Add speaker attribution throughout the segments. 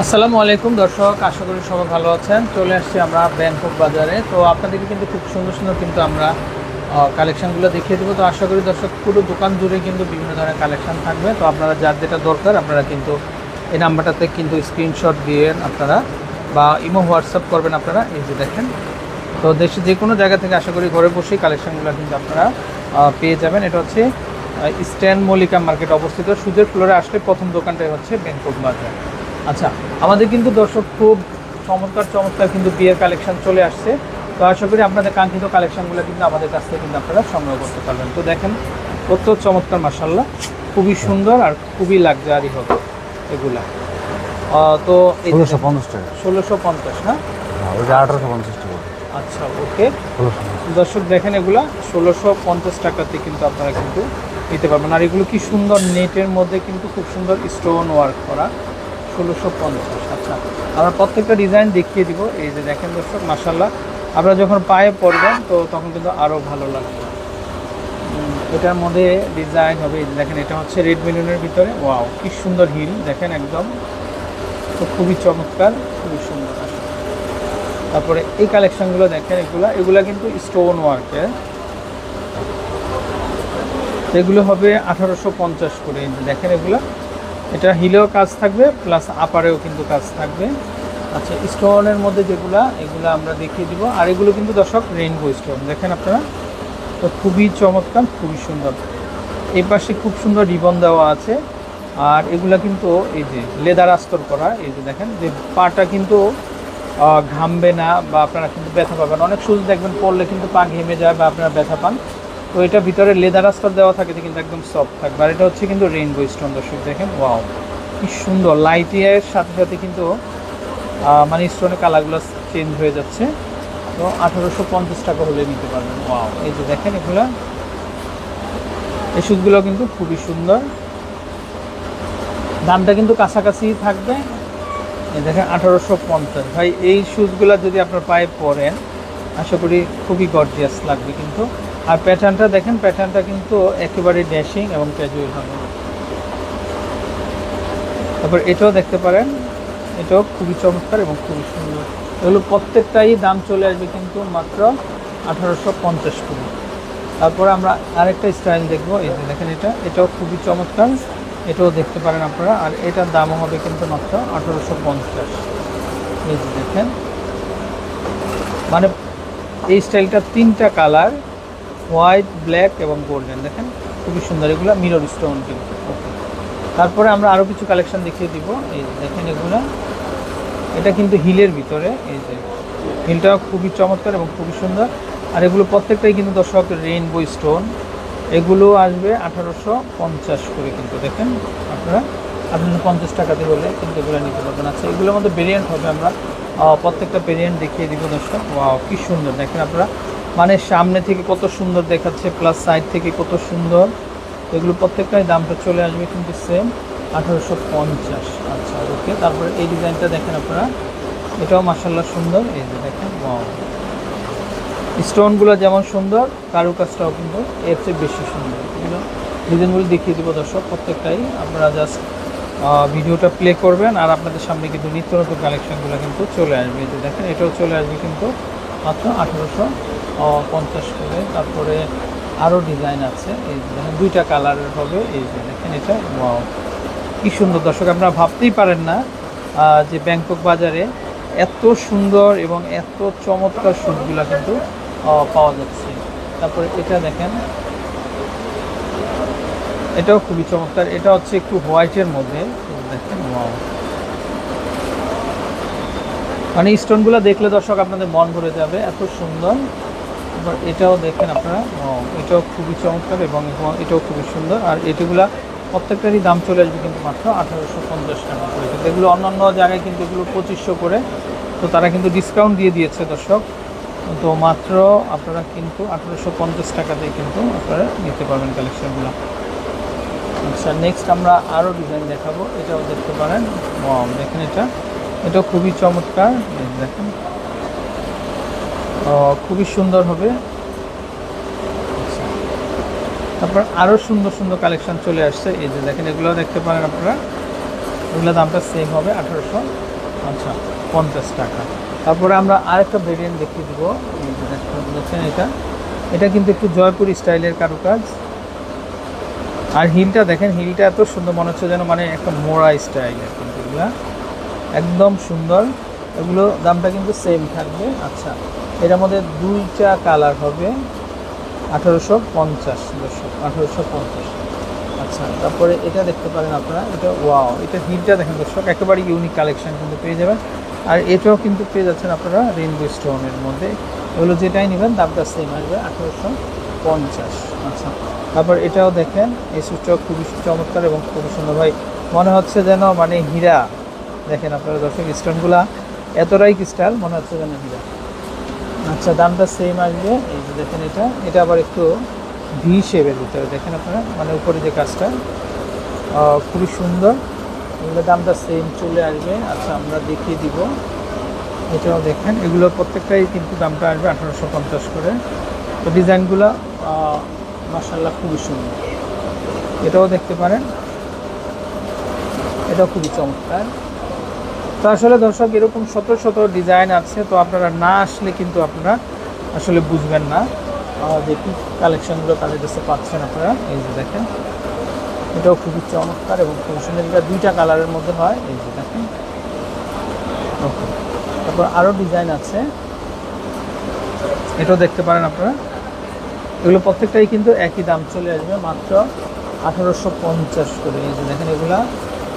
Speaker 1: আসসালামু আলাইকুম দর্শক, আশা করি সবাই ভালো আছেন। চলে আসছি আমরা ব্যাংকক বাজারে। তো আপনাদেরকে কিন্তু খুব সুন্দর সুন্দর কিন্তু আমরা কালেকশানগুলো দেখিয়ে দেবো। তো আশা করি দর্শক পুরো দোকান জুড়ে কিন্তু বিভিন্ন ধরনের কালেকশান থাকবে। তো আপনারা যার যেটা দরকার আপনারা কিন্তু এই নাম্বারটাতে কিন্তু স্ক্রিনশট দিয়ে আপনারা বা ইমো হোয়াটসঅ্যাপ করবেন। আপনারা এই যে দেখেন, তো দেশে যে কোনো জায়গা থেকে আশা করি ঘরে বসেই কালেকশানগুলো কিন্তু আপনারা পেয়ে যাবেন। এটা হচ্ছে ইস্টার্ন মল্লিকা মার্কেট অবস্থিত। সুদের ফ্লোরে আসলে প্রথম দোকানটাই হচ্ছে ব্যাংকক বাজার। আচ্ছা, আমাদের কিন্তু দর্শক খুব চমৎকার চমৎকার কিন্তু বিয়ের কালেকশন চলে আসছে। তো আশা করি আপনাদের কাঙ্ক্ষিত কালেকশনগুলো কিন্তু আমাদের কাছ থেকে কিন্তু আপনারা সংগ্রহ করতে পারবেন। তো দেখেন কত চমৎকার, মাশাআল্লাহ, খুবই সুন্দর আর খুবই লাক্সারি হবে এগুলা। তো
Speaker 2: 1650 টাকা।
Speaker 1: 1650, হ্যাঁ,
Speaker 2: ওই যে 1850 টাকা।
Speaker 1: আচ্ছা, ওকে।
Speaker 2: 1650।
Speaker 1: দর্শক দেখেন এগুলা 1650 টাকাতে কিন্তু আপনারা কিন্তু নিতে পারবেন। আর এগুলো কি সুন্দর নেটের মধ্যে কিন্তু খুব সুন্দর স্টোন ওয়ার্ক করা। 1650। আচ্ছা, আমরা প্রত্যেকটা ডিজাইন দেখিয়ে দিব। এই যে দেখেন দর্শক, মাশাআল্লাহ, আপনারা যখন পায়ে পরবেন তো তখন কিন্তু আরও ভালো লাগবে। এটার মধ্যে ডিজাইন হবে, এই যে দেখেন, এটা হচ্ছে রেড মেরুনের ভিতরে। ওয়াও, কি সুন্দর হিল দেখেন একদম, তো খুবই চমৎকার, খুবই সুন্দর। তারপরে এই কালেকশনগুলো দেখেন, এগুলা কিন্তু স্টোন ওয়ার্কের। এগুলো হবে 1850 করে। এই যে দেখেন এগুলা, এটা হিলেও কাজ থাকবে প্লাস আপারেও কিন্তু কাজ থাকবে। আচ্ছা, স্টোনের মধ্যে এগুলো আমরা দেখিয়ে দিব। আর এগুলো কিন্তু দর্শক রেইনবো স্টোন দেখেন আপনারা, তো খুবই চমৎকার, খুবই সুন্দর। এই পাশে খুব সুন্দর রিবন দেওয়া আছে। আর এগুলা কিন্তু এই যে লেদার আস্তর করা। এই যে দেখেন যে পাটা কিন্তু ঘামবে না বা আপনারা কিন্তু ব্যথা পাবেন। অনেক শুজ দেখবেন পরলে কিন্তু পা ঘেমে যায় বা আপনারা ব্যথা পান। তো এটা ভিতরে লেদার আস্তর দেওয়া থাকে, কিন্তু একদম সফট থাকবে। আর এটা হচ্ছে কিন্তু রেইনবো স্টোন দর্শক দেখেন। ওয়াও, কি সুন্দর, লাইটের সাথে সাথে কিন্তু মানে স্টোনের কালারগুলো চেঞ্জ হয়ে যাচ্ছে। তো 1850 টাকা হলে নিতে পারবেন। ওয়াও, এই যে দেখেন এগুলা, এই শুজগুলো কিন্তু খুবই সুন্দর। দামটা কিন্তু কাছাকাছি থাকবে। এই দেখেন 1850। ভাই, এই শুজগুলো যদি আপনার পায়ে পরেন আশা করি খুবই গর্জিয়াস লাগবে কিন্তু। আর প্যাটার্নটা দেখেন, প্যাটার্নটা কিন্তু একেবারে ড্যাশিং এবং ক্যাজুয়াল হবে। তারপর এটাও দেখতে পারেন, এটাও খুবই চমৎকার এবং খুবই সুন্দর। এগুলো প্রত্যেকটাই দাম চলে আসবে কিন্তু মাত্র 1850 করে। তারপরে আমরা আরেকটা স্টাইল দেখবো। এই যে দেখেন, এটাও খুবই চমৎকার, এটাও দেখতে পারেন আপনারা। আর এটার দামও হবে কিন্তু মাত্র 1850। এই যে দেখেন, মানে এই স্টাইলটা 3টা কালার, হোয়াইট, ব্ল্যাক এবং গোল্ডেন, দেখেন খুবই সুন্দর। এগুলো মিরর স্টোন কিন্তু। ওকে, তারপরে আমরা আরও কিছু কালেকশন দেখিয়ে দিব। এই যে দেখেন এগুলা, এটা কিন্তু হিলের ভিতরে। এই যে হিলটাও খুবই চমৎকার এবং খুবই সুন্দর। আর এগুলো প্রত্যেকটাই কিন্তু দর্শক রেইনবো স্টোন। এগুলো আসবে 1850 করে কিন্তু। দেখেন আপনারা 1850 টাকাতে হলে কিন্তু এগুলো নিতে পারবেন। আচ্ছা, এগুলোর মধ্যে ভেরিয়েন্ট হবে, আমরা প্রত্যেকটা ভেরিয়েন্ট দেখিয়ে দিব দর্শক। ওয়াও, কি সুন্দর দেখেন আপনারা, মানে সামনে থেকে কত সুন্দর দেখাচ্ছে প্লাস সাইড থেকে কত সুন্দর। এগুলো প্রত্যেকটাই দামটা চলে আসবে কিন্তু সেম 1850। আচ্ছা, ওকে। তারপরে এই ডিজাইনটা দেখেন আপনারা, এটাও মাশাআল্লাহ সুন্দর। এই যে দেখেন, ওয়াও, স্টোনগুলো যেমন সুন্দর কারুকাজটাও কিন্তু এর চেয়ে বেশি সুন্দর। এগুলো ডিজাইনগুলো দেখিয়ে দেবো দর্শক, প্রত্যেকটাই আপনারা জাস্ট ভিডিওটা প্লে করবেন আর আপনাদের সামনে কিন্তু নিত্য নতুন কালেকশানগুলো কিন্তু চলে আসবে। এই যে দেখেন, এটাও চলে আসবে কিন্তু মাত্র 1850 করে। তারপরে আরও ডিজাইন আছে। এই যে দেখেন, 2টা কালারের হবে। এই যে দেখেন, এটা ওয়াও, কি সুন্দর দর্শক, আপনারা ভাবতেই পারেন না যে ব্যাংকক বাজারে এত সুন্দর এবং এত চমৎকার শুটগুলো কিন্তু পাওয়া যাচ্ছে। তারপরে এটা দেখেন, এটাও খুবই চমৎকার। এটা হচ্ছে একটু হোয়াইটের মধ্যে। দেখেন, ওয়াও, মানে স্টোনগুলো দেখলে দর্শক আপনাদের মন ভরে যাবে, এত সুন্দর। এবার এটাও দেখেন আপনারা, এটাও খুবই চমৎকার এবং এটাও খুবই সুন্দর। আর এটিগুলা প্রত্যেকটারই দাম চলে আসবে কিন্তু মাত্র 1850 টাকা করে। কিন্তু এগুলো অন্যান্য জায়গায় কিন্তু এগুলো 2500 করে। তো তারা কিন্তু ডিসকাউন্ট দিয়ে দিয়েছে দর্শক। তো মাত্র আপনারা কিন্তু 1850 টাকাতেই কিন্তু আপনারা নিতে পারবেন কালেকশনগুলো। আচ্ছা, নেক্সট আমরা আরও ডিজাইন দেখাবো। এটাও দেখতে পারেন। দেখেন, এটাও খুবই চমৎকার। দেখেন, খুবই সুন্দর হবে। আচ্ছা, তারপর আরও সুন্দর সুন্দর কালেকশন চলে আসছে। এই যে দেখেন, এগুলোও দেখতে পারেন আপনারা। এগুলোর দামটা সেম হবে 1850 আচ্ছা 50 টাকা। তারপরে আমরা আরেকটা ভেরিয়েন্ট দেখিয়ে দিব, এই যে দেখেন এটা কিন্তু একটু জয়পুরি স্টাইলের কারুকাজ। আর হিলটা দেখেন, হিলটা এত সুন্দর, মনে হচ্ছে যেন মানে একটা মোড়া স্টাইলের, কিন্তু এগুলো একদম সুন্দর। এগুলো দামটা কিন্তু সেম থাকবে। আচ্ছা, এটার মধ্যে দুইটা কালার হবে, 1850 দর্শক, 1850। আচ্ছা, তারপরে এটা দেখতে পারেন আপনারা, এটা ওয়াও, এটা হিলটা দেখেন দর্শক, একেবারে ইউনিক কালেকশন কিন্তু পেয়ে যাবেন। আর এটাও কিন্তু পেয়ে যাচ্ছেন আপনারা রেইনবো স্টোনের মধ্যে। এগুলো যেটাই নেবেন দামটা সেম আসবে, 1850। আচ্ছা, তারপর এটাও দেখেন, এই সুইচটাও খুবই চমৎকার এবং খুবই সুন্দর ভাই, মনে হচ্ছে যেন মানে হীরা। দেখেন আপনারা দর্শক, স্টোনগুলা এতটাই ক্রিস্টাল, মনে হচ্ছে যেন হীরা। আচ্ছা, দামটা সেম আসবে। এই যে দেখেন, এটা আবার একটু ভি শেপের ভিতরে দেখেন আপনারা, মানে উপরে যে কাজটা খুবই সুন্দর। এগুলো দামটা সেম চলে আসবে। আচ্ছা, আমরা দেখিয়ে দিব, এটাও দেখেন, এগুলো প্রত্যেকটাই কিন্তু দামটা আসবে 1850 করে। তো ডিজাইনগুলো মাশাআল্লাহ খুবই সুন্দর। এটাও দেখতে পারেন, এটাও খুবই চমৎকার। তো আসলে দর্শক, এরকম শত শত ডিজাইন আছে, তো আপনারা না আসলে কিন্তু আপনারা আসলে বুঝবেন না যে কী কালেকশনগুলো তাদের কাছে পাচ্ছেন আপনারা। এই যে দেখেন, এটাও খুবই চমৎকার এবং খুবই সুন্দর। এটা দুইটা কালারের মধ্যে হয়, এই যে দেখেন। ওকে, তারপর আরও ডিজাইন আছে, এটাও দেখতে পারেন আপনারা। এগুলো প্রত্যেকটাই কিন্তু একই দাম চলে আসবে, মাত্র 1850 করে। এই যে দেখেন, এগুলা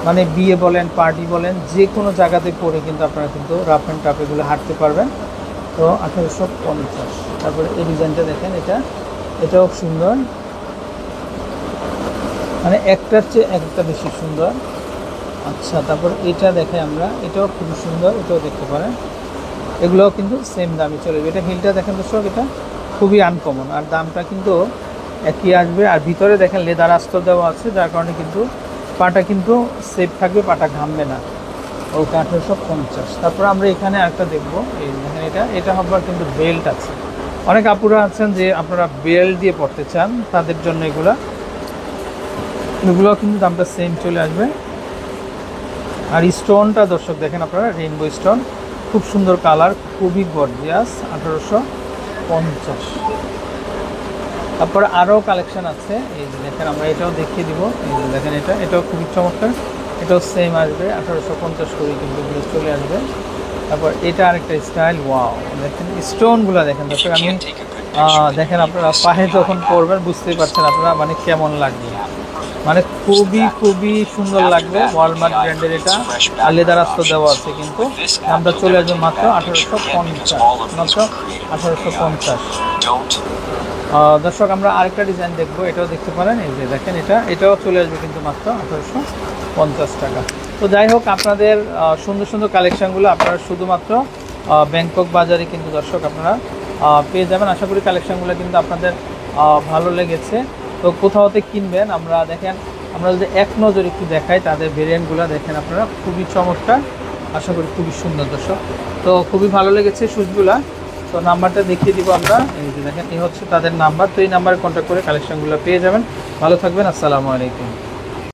Speaker 1: মানে বিয়ে বলেন, পার্টি বলেন, যে কোনো জায়গাতে পরে কিন্তু আপনারা কিন্তু রাফ অ্যান্ড টাফ এগুলো হাঁটতে পারবেন। তো 1850। তারপরে এই ডিজাইনটা দেখেন, এটাও সুন্দর, মানে একটার চেয়ে একটা বেশি সুন্দর। আচ্ছা, তারপর এটা দেখে আমরা, এটাও খুবই সুন্দর, এটাও দেখতে পারেন। এগুলোও কিন্তু সেম দামই চলে যাবে। এটা হিলটা দেখেন দর্শক, এটা খুবই আনকমন, আর দামটা কিন্তু একই আসবে। আর ভিতরে দেখেন লেদার আস্তর দেওয়া আছে, যার কারণে কিন্তু পাটা কিন্তু সেফ থাকবে, পাটা ঘামবে না। ওকে, 1850। তারপর আমরা এখানে আরেকটা দেখবো, এই দেখেন, এটা হবার কিন্তু বেল্ট আছে। অনেক আপুরা আছেন যে আপনারা বেল্ট দিয়ে পড়তে চান, তাদের জন্য এগুলো কিন্তু দামটা সেম চলে আসবে। আর স্টোনটা দর্শক দেখেন আপনারা, রেইনবো স্টোন, খুব সুন্দর কালার, খুবই গর্জিয়াস, 1850। তারপরে আরও কালেকশন আছে, এই যে দেখেন, আমরা এটাও দেখিয়ে দিব। এই যে দেখেন, এটাও খুবই চমৎকার, এটাও সেম আসবে, 1850 করে কিন্তু এগুলো চলে আসবে। তারপর এটা আরেকটা স্টাইল, ওয়াও, দেখেন স্টোনগুলো দেখেন দর্শক। আমি দেখেন, আপনারা পায়ে যখন পরবেন বুঝতেই পারছেন আপনারা মানে কেমন লাগবে, মানে খুবই সুন্দর লাগবে। ওয়ালমার্ট ব্র্যান্ডের এটা, আর লেদার আস্তর দেওয়া আছে কিন্তু। দামটা চলে আসবে মাত্র 1850, মাত্র 1850। দর্শক, আমরা আরেকটা ডিজাইন দেখবো, এটাও দেখতে পারেন। এই যে দেখেন, এটাও চলে আসবে কিন্তু মাত্র 1850 টাকা। তো যাই হোক, আপনাদের সুন্দর সুন্দর কালেকশানগুলো আপনারা শুধুমাত্র ব্যাংকক বাজারে কিন্তু দর্শক আপনারা পেয়ে যাবেন। আশা করি কালেকশানগুলো কিন্তু আপনাদের ভালো লেগেছে। তো কোথাওতে কিনবেন, আমরা দেখেন, আমরা যদি এক নজর একটু দেখাই তাদের ভেরিয়েন্টগুলো দেখেন আপনারা, খুবই চমৎকার, আশা করি খুবই সুন্দর দর্শক। তো খুবই ভালো লেগেছে শুজগুলা। তো নাম্বারটা দেখিয়ে দিব আমরা, এই যে দেখেন, এই হচ্ছে তাদের নাম্বার। তো এই নাম্বারে কন্ট্যাক্ট করে কালেকশনগুলো পেয়ে যাবেন। ভালো থাকবেন, আসসালামু আলাইকুম।